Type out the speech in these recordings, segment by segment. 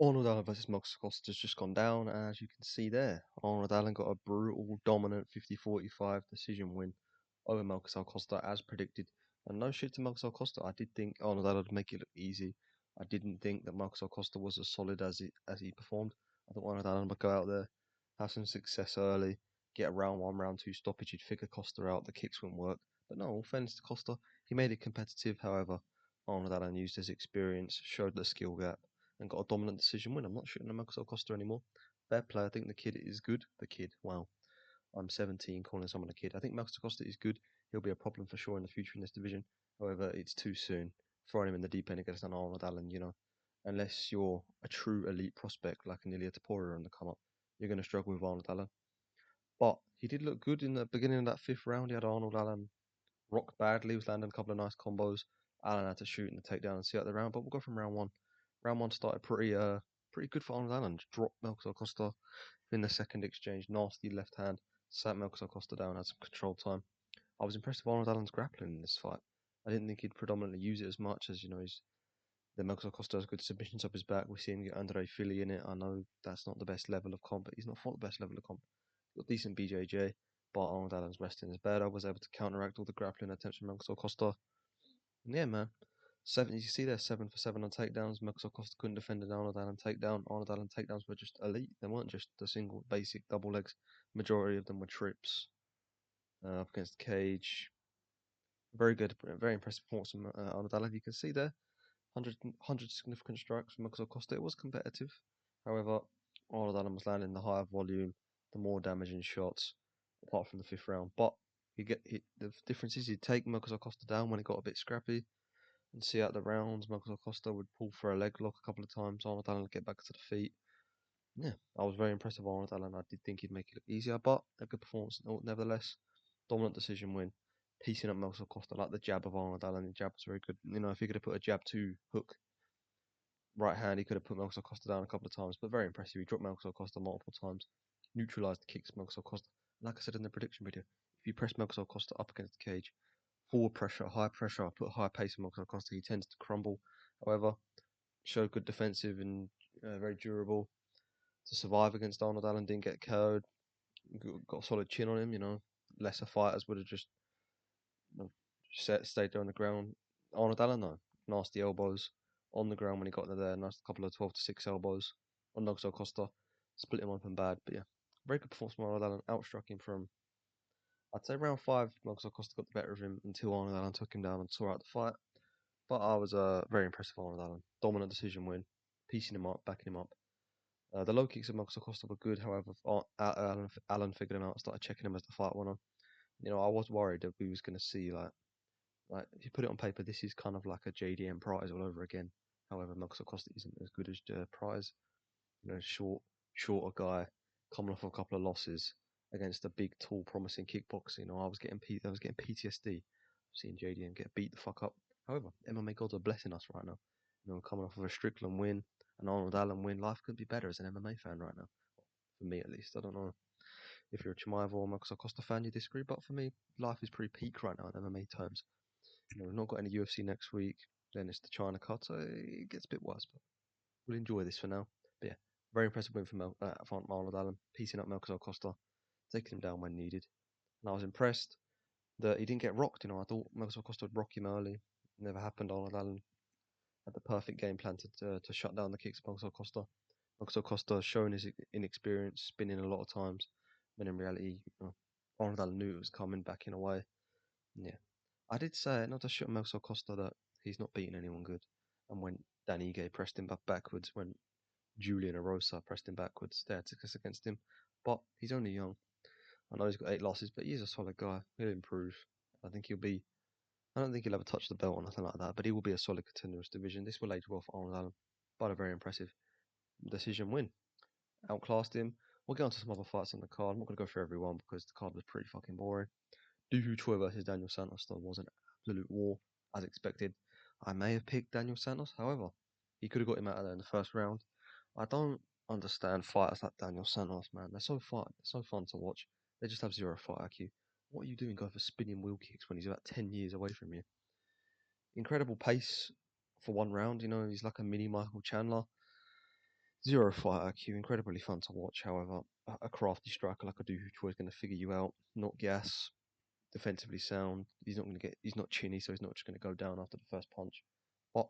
Arnold Allen versus Max Costa's just gone down, as you can see there. Arnold Allen got a brutal, dominant 50-45 decision win over Marcus Costa, as predicted. And no shit to Marcus Costa. I did think Arnold Allen would make it look easy. I didn't think that Marcus Costa was as solid as he performed. I thought Arnold Allen would go out there, have some success early, get a round one, round two stoppage. He'd figure Costa out. The kicks wouldn't work. But no, all fairness to Costa, he made it competitive. However, Arnold Allen used his experience, showed the skill gap and got a dominant decision win. I'm not shooting at Marcus Costa anymore. Fair play. I think the kid is good. The kid, wow. I'm 17 calling someone a kid. I think Marcus Costa is good. He'll be a problem for sure in the future in this division. However, it's too soon. Throwing him in the deep end against an Arnold Allen, unless you're a true elite prospect like an Ilia Topuria on the come up, you're going to struggle with Arnold Allen. But he did look good in the beginning of that fifth round. He had Arnold Allen rocked badly. He was landing a couple of nice combos. Allen had to shoot in the takedown and see out the round. But we'll go from round one. Round one started pretty good for Arnold Allen. Just dropped Marcus Costa in the second exchange. Nasty left hand. Sat Marcus Costa down. Had some control time. I was impressed with Arnold Allen's grappling in this fight. I didn't think he'd predominantly use it as much as the Marcus Costa has good submissions up his back. We see him get Andre Philly in it. I know that's not the best level of comp, but he's not fought the best level of comp. He's got decent BJJ, but Arnold Allen's wrestling is better. I was able to counteract all the grappling attempts from Marcus Costa. And yeah, man. Seven, you see there, 7 for 7 on takedowns. Marcus Costa couldn't defend an Arnold Allen takedown. Arnold Allen takedowns were just elite. They weren't just the single basic double legs. Majority of them were trips up against the cage. Very good, very impressive performance from Arnold Allen. You can see there, 100 significant strikes from Marcus Costa. It was competitive. However, Arnold Allen was landing the higher volume, the more damaging shots, apart from the fifth round. But the difference is he'd take Marcus Costa down when it got a bit scrappy and see out the rounds. Marcus Costa would pull for a leg lock a couple of times. Arnold Allen would get back to the feet. Yeah, I was very impressed with Arnold Allen. I did think he'd make it look easier, but a good performance nevertheless. Dominant decision win. Piecing up Marcus Costa, like the jab of Arnold Allen. The jab was very good. If he could have put a jab to hook right hand, he could have put Marcus Costa down a couple of times, but very impressive. He dropped Marcus Costa multiple times, neutralized the kicks of Marcus Costa. Like I said in the prediction video, if you press Marcus Costa up against the cage, forward pressure, high pressure, put high pace on Marcus Costa, he tends to crumble. However, showed good defensive and very durable to survive against Arnold Allen. Didn't get KO'd. Got a solid chin on him. Lesser fighters would have just stayed there on the ground. Arnold Allen, no, nasty elbows on the ground when he got there. Nice couple of 12-6 elbows on Marcus Costa. Split him open bad, but yeah, very good performance from Arnold Allen. Outstruck him from, I'd say, round five. Marcus Costa got the better of him until Arnold Allen took him down and tore out the fight. But I was very impressed with Arnold Allen. Dominant decision win, piecing him up, backing him up. The low kicks of Marcus Costa were good, however, Allen figured him out, started checking him as the fight went on. I was worried that we was going to see, like if you put it on paper, this is kind of like a JDM prize all over again. However, Marcus Costa isn't as good as Prize. Shorter guy, coming off a couple of losses against a big, tall, promising kickboxer. I was getting PTSD seeing JDM get beat the fuck up. However, MMA gods are blessing us right now. Coming off of a Strickland win, an Arnold Allen win, life could be better as an MMA fan right now. For me, at least. I don't know if you're a Chimaev or Marcus Costa fan, you disagree, but for me, life is pretty peak right now in MMA terms. We've not got any UFC next week. Then it's the China cut, so it gets a bit worse. But we'll enjoy this for now. But yeah, very impressive win from Arnold Allen, piecing up Marcus Costa, taking him down when needed. And I was impressed that he didn't get rocked. I thought Marcus Costa would rock him early. Never happened. Arnold Allen had the perfect game plan to shut down the kicks of Marcus Costa. Marcus Costa showing his inexperience, spinning a lot of times, when in reality, Arnold Allen knew it was coming, backing away. And yeah, I did say, not to shut Marcus Costa, that he's not beating anyone good. And when Dan Ige pressed him backwards, when Julian Arosa pressed him backwards, they had success against him. But he's only young. I know he's got 8 losses, but he's a solid guy. He'll improve. I think he'll be. I don't think he'll ever touch the belt or nothing like that, but he will be a solid contender in this division. This will age well for Arnold Allen, but a very impressive decision win. Outclassed him. We'll get on to some other fights on the card. I'm not going to go through every one because the card was pretty fucking boring. Dooku Choi versus Daniel Santos though was an absolute war, as expected. I may have picked Daniel Santos, however, he could have got him out of there in the first round. I don't understand fighters like Daniel Santos, man. They're so fun. They're so fun to watch. They just have zero fight IQ. What are you doing going for spinning wheel kicks when he's about 10 years away from you? Incredible pace for one round. He's like a mini Michael Chandler. Zero fight IQ, incredibly fun to watch. However, a crafty striker like a Du Choi is going to figure you out. Not gas, defensively sound. He's not going to get. He's not chinny, so he's not just going to go down after the first punch. But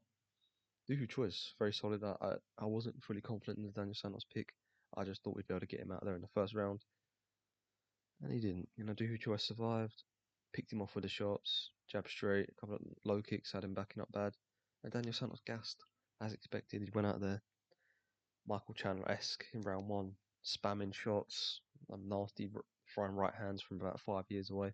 Du Choi is very solid. I wasn't fully confident in the Daniel Santos pick. I just thought we'd be able to get him out there in the first round, and he didn't. Du Choi survived, picked him off with the shots, jab straight, a couple of low kicks, had him backing up bad, and Daniel Santos gassed as expected. He went out there Michael Chandler-esque in round one, spamming shots, nasty throwing right hands from about 5 years away.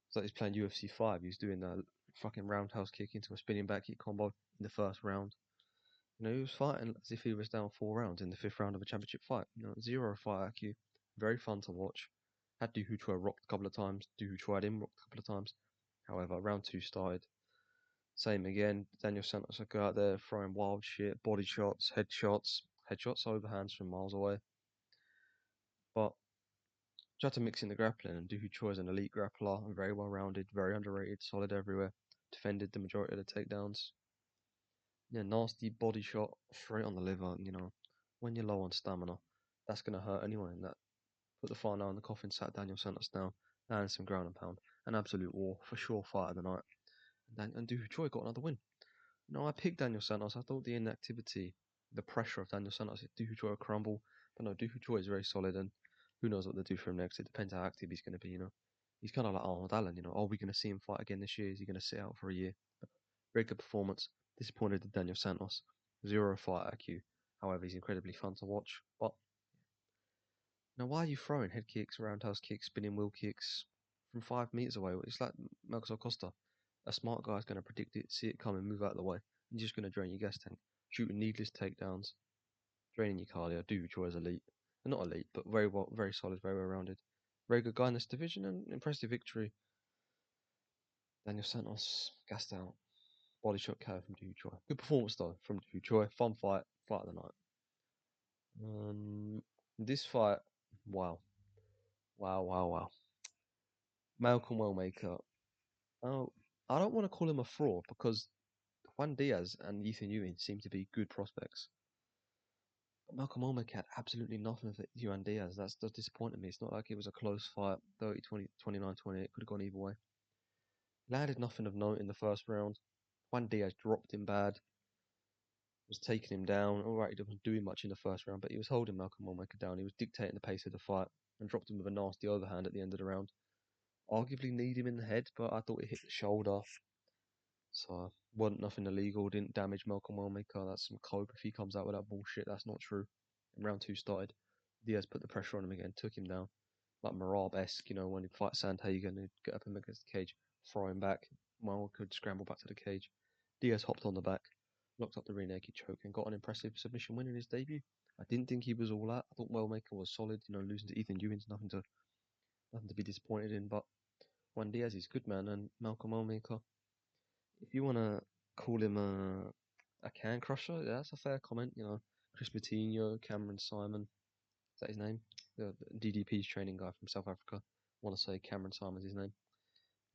It's like he's playing UFC 5. He was doing a fucking roundhouse kick into a spinning back kick combo in the first round. He was fighting as if he was down 4 rounds in the fifth round of a championship fight. Zero fight IQ. Very fun to watch. Had Du Choi rocked a couple of times. Du Choi had him rocked a couple of times. However, round two started. Same again. Daniel Santos would go out there throwing wild shit, body shots, headshots, overhands from miles away. But tried to mix in the grappling, and Du Choi is an elite grappler, and very well rounded, very underrated, solid everywhere. Defended the majority of the takedowns. Yeah, nasty body shot straight on the liver. When you're low on stamina, that's gonna hurt anyone. And that put the final nail in the coffin, sat Daniel Santos down, and some ground and pound. An absolute war for sure, fight of the night. And Du Choi got another win. I picked Daniel Santos. I thought the inactivity, the pressure of Daniel Santos, Du Choi will crumble. But no, Du Choi is very solid, and who knows what they do for him next. It depends how active he's going to be. He's kind of like Arnold Allen. Are we going to see him fight again this year? Is he going to sit out for a year? Very good performance. Disappointed with Daniel Santos. Zero fight IQ. However, he's incredibly fun to watch. But now, why are you throwing head kicks, roundhouse kicks, spinning wheel kicks from 5 meters away? It's like Marcos Costa. A smart guy's going to predict it, see it coming, move out of the way. You're just going to drain your gas tank, shooting needless takedowns, draining your cardio. Du Choi is elite, not elite, but very well, very solid, very well rounded, very good guy in this division, and impressive victory. Daniel Santos gassed out, body shot KO from Du Choi. Good performance though from Du Choi. Fun fight of the night. This fight, wow, wow, wow, wow. Malcolm Wellmaker. Oh, I don't want to call him a fraud because Juan Diaz and Ethan Ewing seem to be good prospects. But Malcolm Olmec had absolutely nothing for Juan Diaz. That's disappointed me. It's not like it was a close fight, 30-20, 29-28. It could have gone either way. Landed nothing of note in the first round. Juan Diaz dropped him bad, was taking him down. All right, he wasn't doing much in the first round, but he was holding Malcolm Olmec down. He was dictating the pace of the fight and dropped him with a nasty overhand at the end of the round. Arguably kneed him in the head, but I thought it hit the shoulder. So, wasn't nothing illegal, didn't damage Malcolm Wellmaker. That's some cope. If he comes out with that bullshit, that's not true. And round two started. Diaz put the pressure on him again, took him down. Like Marab-esque, when he fight Sandhagen, he'd get up him against the cage, throw him back. Mal could scramble back to the cage. Diaz hopped on the back, locked up the rear naked choke, and got an impressive submission win in his debut. I didn't think he was all that. I thought Wellmaker was solid, losing to Ethan Ewing's nothing to be disappointed in, but Juan Diaz is good, man, and Malcolm Wellmaker, if you want to call him a can crusher, yeah, that's a fair comment. Chris Matinho, Cameron Simon, is that his name? The DDP's training guy from South Africa. I want to say Cameron Simon's his name.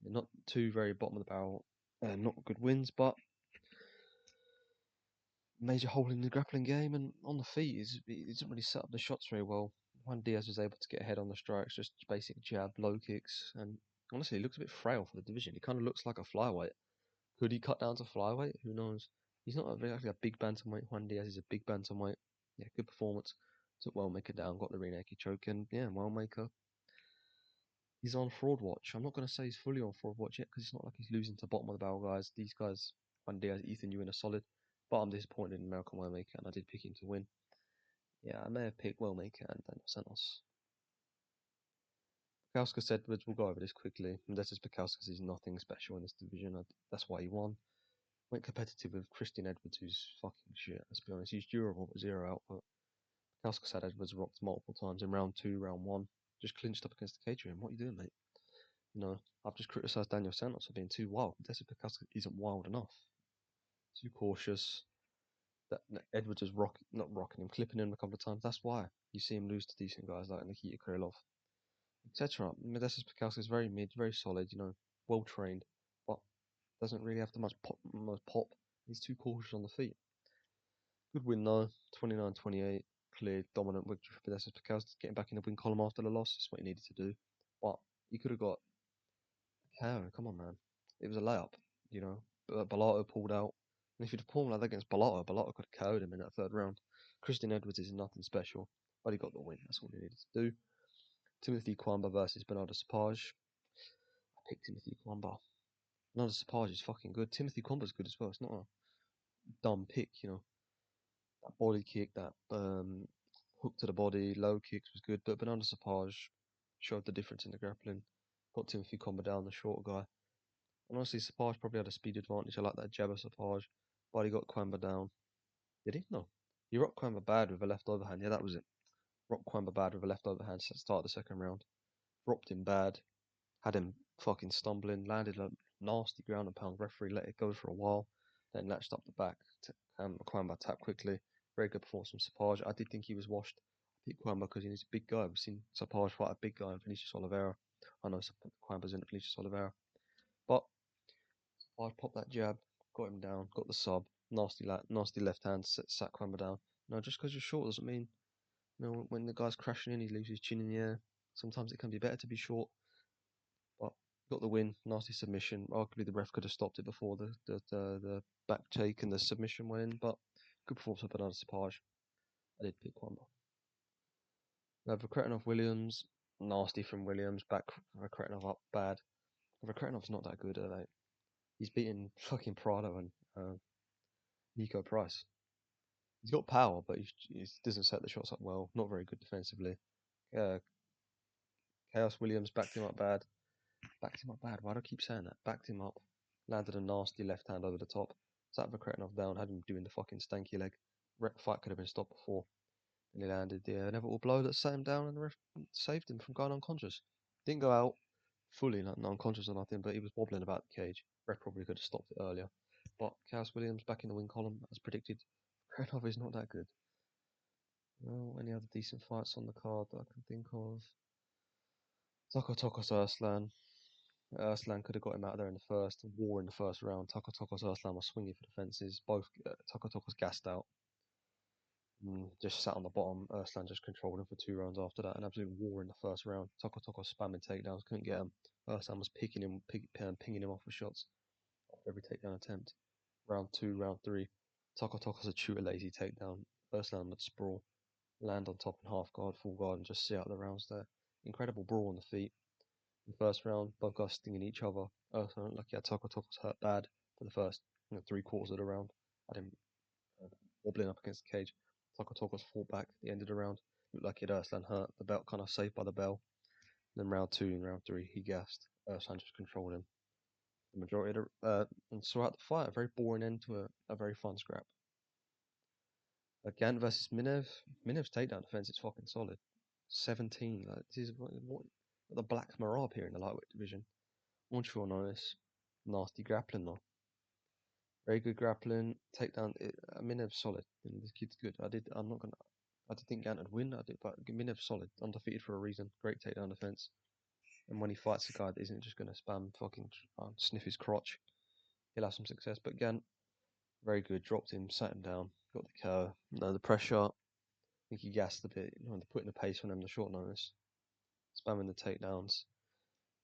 Not two very bottom of the barrel, not good wins, but major hole in the grappling game and on the feet. He didn't really set up the shots very well. Juan Diaz was able to get ahead on the strikes, just basic jab, low kicks, and honestly, he looks a bit frail for the division. He kind of looks like a flyweight. Could he cut down to flyweight? Who knows? He's not exactly a big bantamweight. Juan Diaz is a big bantamweight. Yeah, good performance. Took Wellmaker down, got the rear naked choke, and yeah, Wellmaker, he's on fraud watch. I'm not going to say he's fully on fraud watch yet because it's not like he's losing to bottom of the barrel guys. These guys, Juan Diaz, Ethan Ewing are solid, but I'm disappointed in Malcolm Wellmaker, and I did pick him to win. Yeah, I may have picked Wellmaker and Daniel Santos. Pekauskas Edwards, we'll go over this quickly. Modestas Pekauskas is nothing special in this division. That's why he won. Went competitive with Christian Edwards, who's fucking shit, let's be honest. He's durable, but zero output. Pekauskas had Edwards rocked multiple times in round two, round one. Just clinched up against the cage room. What are you doing, mate? I've just criticised Daniel Santos for being too wild. Modestas Pekauskas isn't wild enough. Too cautious. That Edwards is not rocking him, clipping him a couple of times. That's why you see him lose to decent guys like Nikita Krylov, etc. Modestas Pekauskas is very mid, very solid, well trained, but doesn't really have too much pop. He's too cautious on the feet. Good win though, 29-28, clear, dominant victory for Pedestrians. Picas's getting back in the win column after the loss. That's what he needed to do. But he could have got KO. Come on, man. It was a layup, you know. But Bellato pulled out. And if he'd have pulled out against Bellato could have KO'd him in that third round. Christian Edwards is nothing special, but he got the win. That's all he needed to do. Timothy Kwamba versus Bernardo Sapage. I picked Timothy Kwamba. Bernardo Sapage is fucking good. Timothy Kwamba's good as well. It's not a dumb pick, you know. That body kick, that hook to the body, low kicks was good, but Bernardo Sapage showed the difference in the grappling. Got Timothy Kwamba down, the short guy. And honestly, Sapage probably had a speed advantage. I like that jab of Sapage, but he got Kwamba down. Did he? No. He rocked Kwamba bad with a left overhand. Yeah, that was it. Rocked Kwamba bad with a left overhand to start the second round. Dropped him bad. Had him fucking stumbling. Landed a nasty ground and pound. Referee let it go for a while. Then latched up the back. Kwamba tapped quickly. Very good performance from Sapage. I did think he was washed. I picked Kwamba because he's a big guy. We've seen Sapage fight a big guy in Vinicius Oliveira. I know Kwamba's in Vinicius Oliveira. But I popped that jab, got him down, got the sub, nasty left hand, sat Kwamba down. No, just because you're short doesn't mean, when the guy's crashing in, he leaves his chin in the air. Sometimes it can be better to be short, but got the win, nasty submission. Arguably the ref could have stopped it before the back take and the submission went in, but good performance by Bernardo Sapage. I did pick Kwamba. Vakretinov Williams, nasty from Williams, back Vakretinov up bad. Vakretenov's not that good, he's beaten fucking Prado and Nico Price. He's got power, but he doesn't set the shots up well. Not very good defensively. Chaos Williams backed him up bad. Backed him up bad. Why do I keep saying that? Backed him up. Landed a nasty left hand over the top. Sat Vakretinov down. Had him doing the fucking stanky leg. Fight could have been stopped before. And he landed the inevitable blow that sat him down and the ref saved him from going unconscious. Didn't go out fully, not unconscious or nothing, but he was wobbling about the cage. Ref probably could have stopped it earlier. But Chaos Williams back in the win column, as predicted. Vakretinov is not that good. Well, any other decent fights on the card that I can think of? Tokos Arslan. Arslan could have got him out there in the first. War in the first round. Tokos Arslan was swinging for the fences. Both Tokos gassed out. Just sat on the bottom. Arslan just controlled him for 2 rounds after that. An absolute war in the first round. Tokos spamming takedowns. Couldn't get him. Arslan was pinging him off with shots after every takedown attempt. Round 2, round 3. Tokos would shoot a lazy takedown. Arslan would sprawl. Land on top in half guard, full guard, and just see out the rounds there. Incredible brawl on the feet. In the first round, both guys stinging each other. Lucky had Tokos hurt bad for the first 3 quarters of the round. Had him wobbling up against the cage. Tokos fought back at the end of the round. Looked like he had Arslan hurt. The belt kind of saved by the bell. Then round 2 and round 3, he gassed. Arslan just controlled him. The majority of and throughout the fight, a very boring end to a very fun scrap. Gant versus Minev. Minev's takedown defense is fucking solid. 17. Like, this is what the Black Marab here in the lightweight division. Montreal notice. Nasty grappling though. Very good grappling. Takedown. Minev's solid. This kid's good. I did think Gant would win. But Minev's solid. Undefeated for a reason. Great takedown defense. And when he fights a guy that isn't just gonna spam fucking sniff his crotch, he'll have some success. But Gant, very good. Dropped him, sat him down, got the KO. No, the pressure. I think he gassed a bit. Putting the pace on him, the short notice, spamming the takedowns.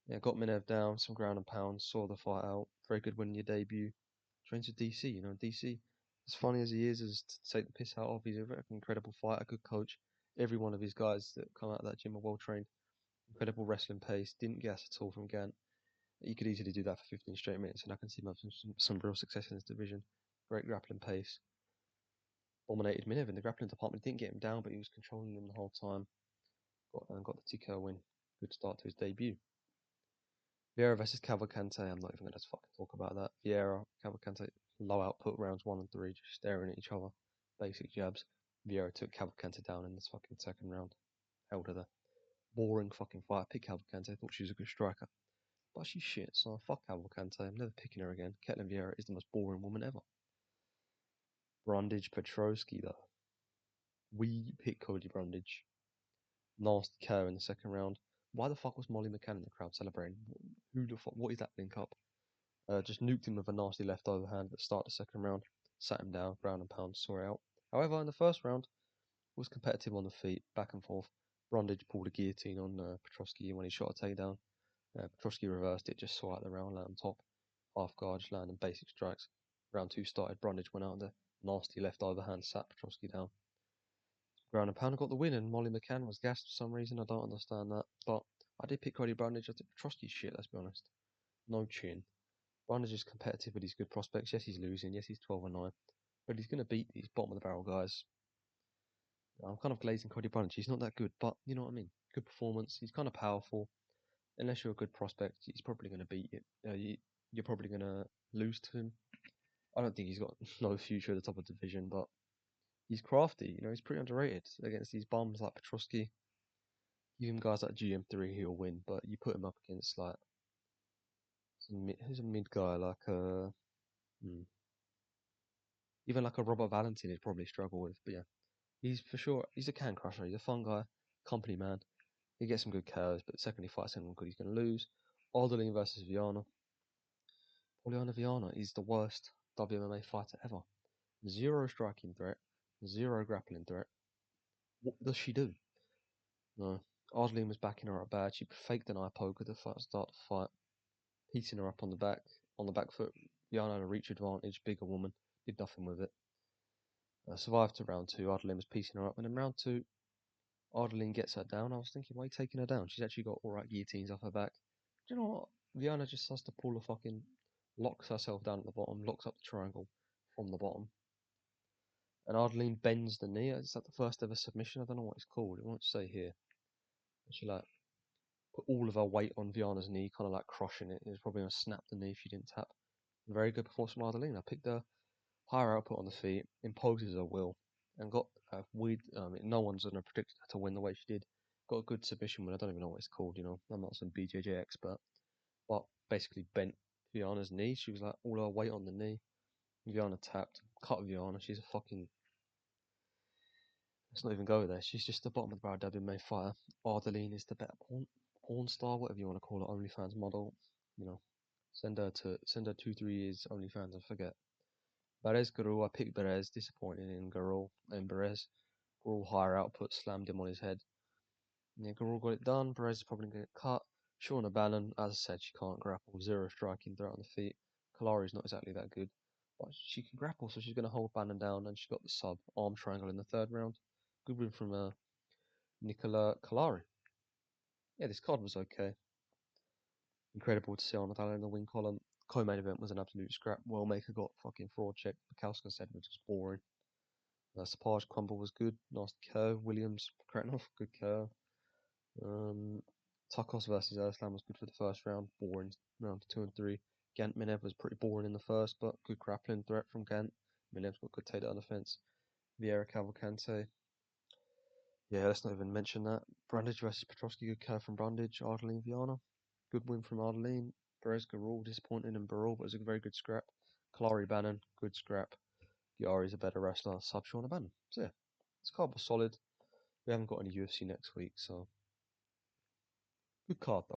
Yeah, got Minev down, some ground and pound, saw the fight out. Very good win in your debut. Trains with DC, DC, as funny as he is to take the piss out of, he's a very incredible fighter, good coach. Every one of his guys that come out of that gym are well trained. Incredible wrestling pace, didn't gas at all from Gant. He could easily do that for 15 straight minutes, and I can see him having some real success in this division. Great grappling pace. Dominated Minev in the grappling department. Didn't get him down, but he was controlling him the whole time. Got the TKO win. Good start to his debut. Vieira versus Cavalcante. I'm not even going to fucking talk about that. Vieira, Cavalcante, low output rounds 1 and 3, just staring at each other. Basic jabs. Vieira took Cavalcante down in this fucking second round. Held her there. Boring fucking fight. I picked Cavalcante. I thought she was a good striker. But she's shit, so fuck Cavalcante. I'm never picking her again. Ketlin Vieira is the most boring woman ever. Brundage Petrosky, though. We picked Cody Brundage. Nasty KO in the second round. Why the fuck was Molly McCann in the crowd celebrating? Who the fuck? What is that link up? Just nuked him with a nasty left overhand at the start of the second round. Sat him down, ground and pound, saw it out. However, in the first round, it was competitive on the feet, back and forth. Brundage pulled a guillotine on Petrosky when he shot a takedown. Petrosky reversed it, just saw out the round, landed on top. Half guard, just landing basic strikes. Round 2 started, Brundage went out there. Nasty left overhand, sat Petrosky down. Ground and pound got the win, and Molly McCann was gassed for some reason. I don't understand that. But I did pick Cody Brundage. I think Petrosky's shit, let's be honest. No chin. Brundage is competitive with his good prospects. Yes, he's losing. Yes, he's 12-9. But he's going to beat these bottom of the barrel guys. I'm kind of glazing Cody Brundage. He's not that good, but you know what I mean. Good performance. He's kind of powerful. Unless you're a good prospect, he's probably going to beat you. You're probably going to lose to him. I don't think he's got no future at the top of the division, but he's crafty. He's pretty underrated against these bums like Petrosky. Even guys like GM3, he'll win, but you put him up against like who's a mid guy like even like a Robert Valentin, he'd probably struggle with. But yeah, he's for sure. He's a can crusher. He's a fun guy, company man. He gets some good KOs, but the second he fights anyone good, he's going to lose. Alderling versus Viana. Poliana Viana is the worst WMMA fighter ever. Zero striking threat, zero grappling threat. What does she do? No. Alderling was backing her up bad. She faked an eye poke at the start of the fight, piecing her up on the back foot. Viana had a reach advantage, bigger woman, did nothing with it. Survived to round 2. Alderling was piecing her up, and in round 2, Ardeline gets her down. I was thinking, why are you taking her down? She's actually got alright guillotines off her back. Do you know what? Viana just has to pull a fucking, locks herself down at the bottom, locks up the triangle from the bottom. And Ardeline bends the knee. It's like the first ever submission. I don't know what it's called. It won't say here. And she like put all of her weight on Viana's knee, kind of like crushing it. It was probably going to snap the knee if she didn't tap. Very good performance from Ardeline. I picked her higher output on the feet, imposes her will, and got a weird. No one's going to predict her to win the way she did. Got a good submission win. I don't even know what it's called. I'm not some BJJ expert, but basically bent Viana's knee. She was like all her weight on the knee. Viana tapped, cut Viana. She's a fucking. Let's not even go there. She's just the bottom of the barrel WMA fighter. Ardeline is the better porn star, whatever you want to call it, OnlyFans model. Send her 2-3 years OnlyFans. I forget. Perez Garou, I picked Perez, disappointed in Garou and Perez. Garou higher output, slammed him on his head. Yeah, Garou got it done. Perez is probably going to get cut. Shauna Bannon, as I said, she can't grapple. Zero striking threat on the feet. Kalari's not exactly that good, but she can grapple, so she's going to hold Bannon down, and she got the sub arm triangle in the third round. Good win from Nicola Kalari. Yeah, this card was okay. Incredible to see Arnold Allen in the win column. Co-main event was an absolute scrap. Wellmaker got fucking fraud checked. Bukowska said it was just boring. Sapage Crumble was good. Nasty KO. Williams, Kretnov, good KO. Takos versus Erslan was good for the first round. Boring. Round 2 and 3. Gant Minev was pretty boring in the first, but good grappling threat from Gant. Minev's got good takedown defense. Vieira Cavalcante. Yeah, let's not even mention that. Brundage versus Petrosky, good KO from Brundage. Ardeline Viana. Good win from Ardeline. Perez Garou, disappointing in Barul, but it was a very good scrap. Kalari Bannon, good scrap. Yari's a better wrestler. Sub Shauna Bannon. So yeah, this card was solid. We haven't got any UFC next week, so good card though.